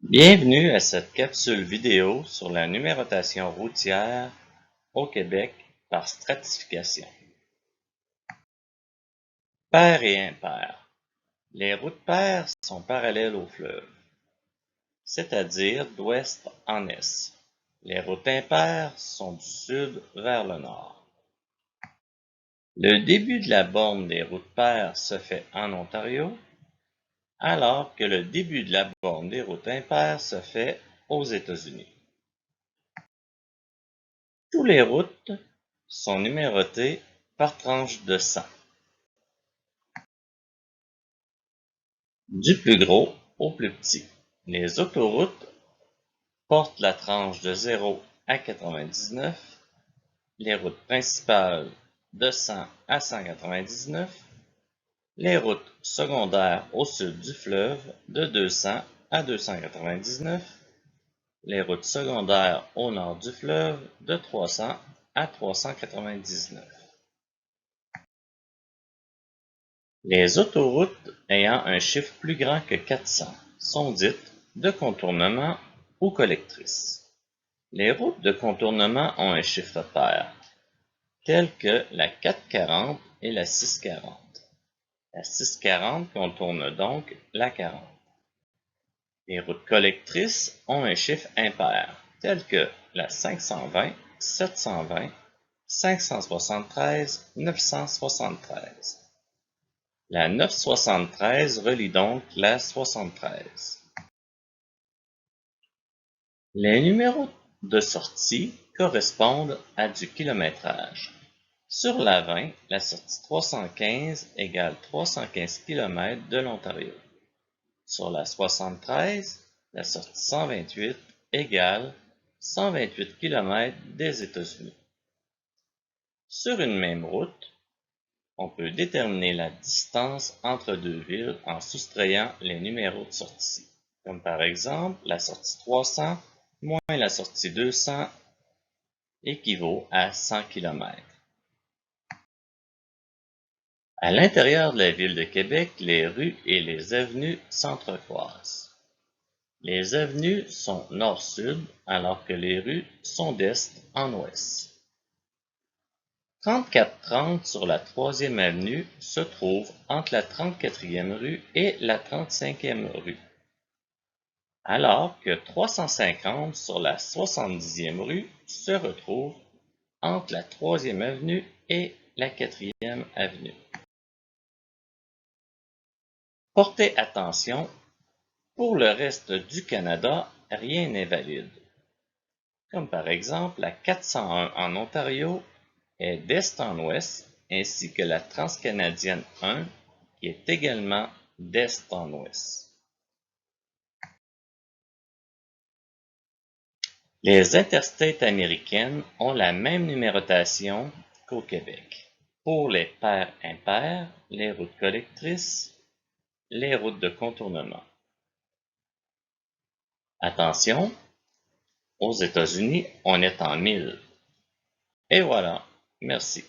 Bienvenue à cette capsule vidéo sur la numérotation routière au Québec par stratification. Pair et impair. Les routes paires sont parallèles au fleuve, c'est-à-dire d'ouest en est. Les routes impaires sont du sud vers le nord. Le début de la borne des routes paires se fait en Ontario, alors que le début de la borne des routes impaires se fait aux États-Unis. Toutes les routes sont numérotées par tranche de 100, du plus gros au plus petit. Les autoroutes portent la tranche de 0 à 99, les routes principales de 100 à 199, les routes secondaires au sud du fleuve de 200 à 299, les routes secondaires au nord du fleuve de 300 à 399. Les autoroutes ayant un chiffre plus grand que 400 sont dites de contournement ou collectrices. Les routes de contournement ont un chiffre pair, tel que la 440 et la 640. La 640 contourne donc la 40. Les routes collectrices ont un chiffre impair, tel que la 520, 720, 573, 973. La 973 relie donc la 73. Les numéros de sortie correspondent à du kilométrage. Sur la 20, la sortie 315 égale 315 km de l'Ontario. Sur la 73, la sortie 128 égale 128 km des États-Unis. Sur une même route, on peut déterminer la distance entre deux villes en soustrayant les numéros de sortie, comme par exemple la sortie 300 moins la sortie 200 équivaut à 100 km. À l'intérieur de la ville de Québec, les rues et les avenues s'entrecroisent. Les avenues sont nord-sud alors que les rues sont d'est en ouest. 3430 sur la 3e avenue se trouve entre la 34e rue et la 35e rue, alors que 350 sur la 70e rue se retrouve entre la 3e avenue et la 4e avenue. Portez attention, pour le reste du Canada, rien n'est valide. Comme par exemple la 401 en Ontario est d'est en ouest, ainsi que la Transcanadienne 1 qui est également d'est en ouest. Les interstates américaines ont la même numérotation qu'au Québec. Pour les paires impaires, les routes collectrices, les routes de contournement. Attention, aux États-Unis, on est en 1000. Et voilà, merci.